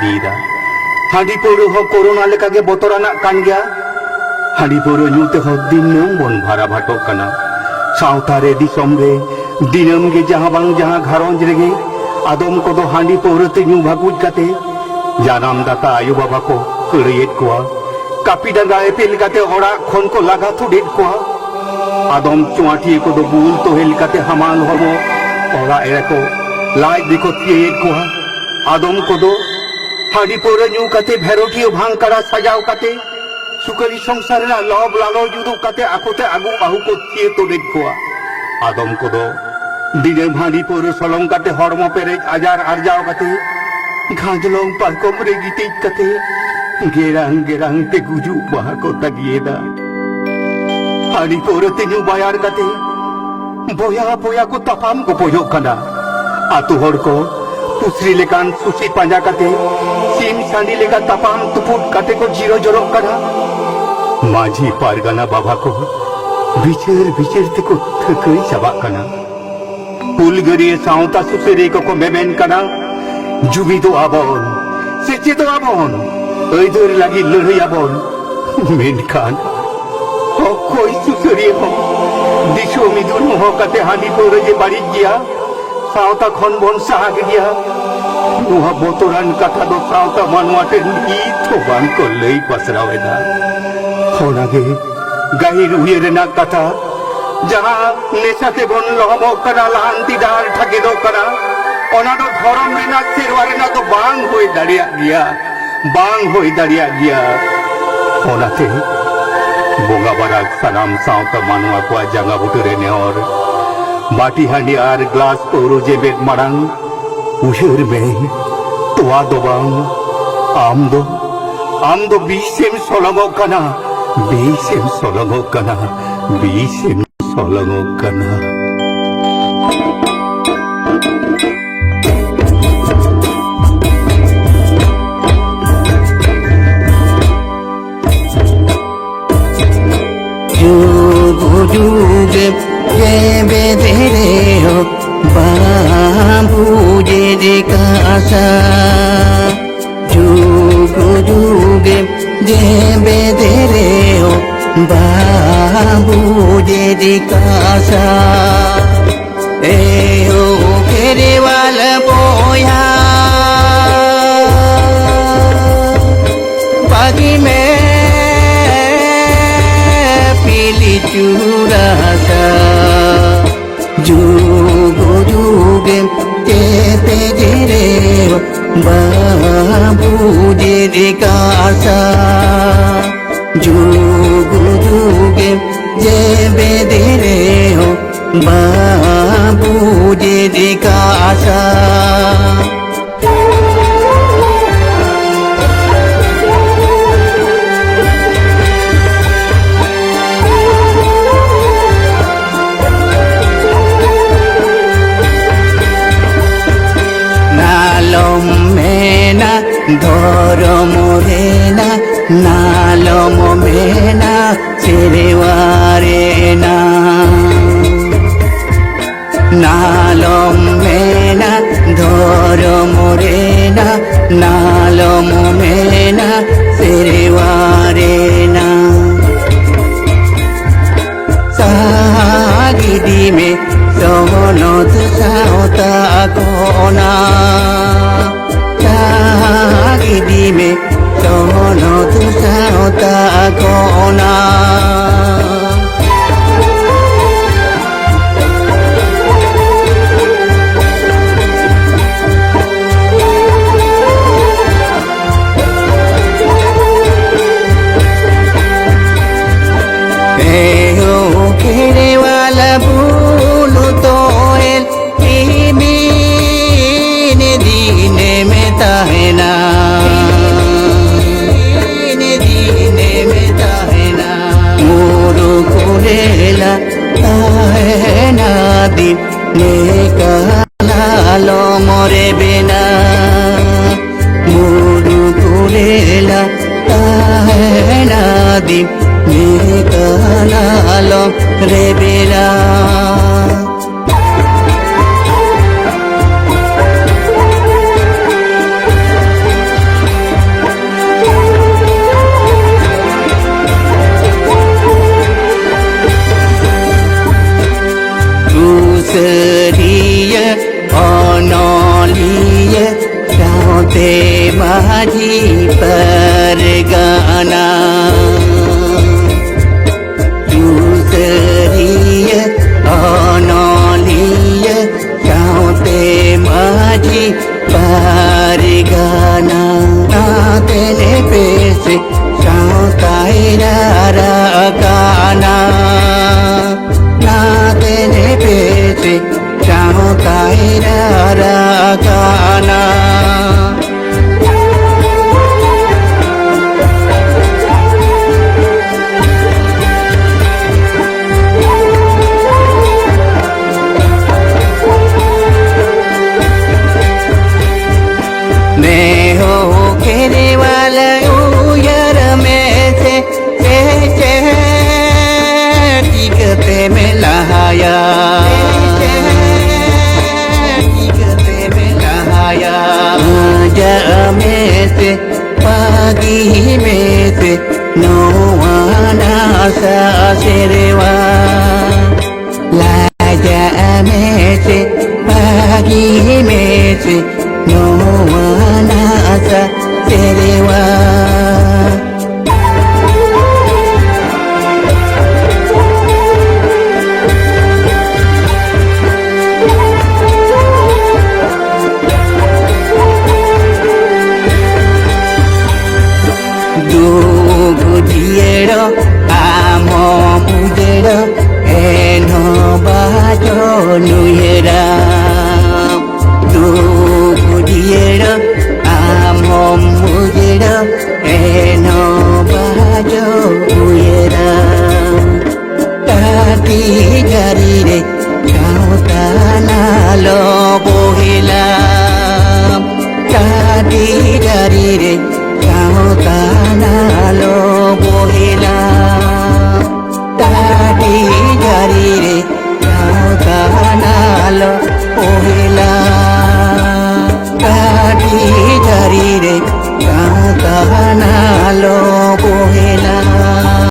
idida. Hadi puru ho corona lekage botorana kan gaya. Hadi puru nyute ho dinam bon bhara bhatok kana. Sautare disom re dinam ge jaha bang jaha gharonj rege adom kodo handi puru te nyu bhaguj kate janam data ayu baba ko kuriyet kuwa. Kapi danga epil kate ora khon ko laga thudit kuwa. Adom cuati ko do bul to hel kate hamal homo ora ereko lai diko tiet kuha adom ko do hadi pore nyu kate bheroti bhang kara sajao kate sukari songsar na lob lalo judu kate akote agu bahu ko tie to det kuha adom ko do dine hadi pore solong kate hormo perej ajar arjao kate ghanjlong parkom re gitit kate gerang gerang te guju bah ko tagieda Hadi pore te nyu bayar kate boya boya ko tapam ko poyok kana atu hor ko pusri lekan susi panja kate sim sandi leka tapam tuput kate ko jiro jorok kana maji pargana baba ko bicher te ko thakei sabak kana pulgari sauta susere ko meben kana jubi do abon seche do abon oidur lagi lurhi abon menkan koi susuri ho disho midun ho kate hadi pore je bari gya sauta khon bon sahag gya nuha botoran katha do sauta manwate ni thoban ko lei pasraweda honage gahir uyere na katha jaha nesate bon lohmo kana lanti dar thake do kana ona do dhorom rena serware na to bang hoi daria gya onate Boga barak sanam sauta manwa ko janga buture neor bati handi ar glass poro jebet marang usher me toa dobang amdo bisem solongok kana जुगे ये बेदरे हो बाबू जे कासा जुगे ये बेदरे हो बाबू जे कासा ए हो घेरे वाला बोया बागी में चूरासा जुगे के तेरे बाबू जे कासा जुगे जे बेदरे हो बाबू जे कासा ধরম রেনা নালম মেনা ছেড়েওয়ারে না নালম মেনা ধরম রেনা নালম মেনা ছেড়েওয়ারে না সাগিদি মে সহনত সাওতা কোনা Gidi me sono tu sauta kona Eho kere wala bulu toel ne dine me tahena dine me tahena muru kulela tahena din ne kalalo more bena muru kulela tahena din ne kalalo re bena माझी परगाना दूसरीय अनलिय चाहते माझी परगाना ना तेने पेसे चाहता गाना ना तेने पेसे चाहता गाना मैं हो घेरे वाला उयर में से टिकते में लहाया टिकते में लहाया जा में से पागी में से नौवाना सा सेरेवा लाजा में से पागी में से नौवाना सा सेरेवा Dugudiyero amo budero eno bajo nuyera Dugudiyero amo budero eno bajo nuyera Tati jarire kau tanalo bohila Tati jarire kau tanalo bohila Tati jarire kau tanalo bohila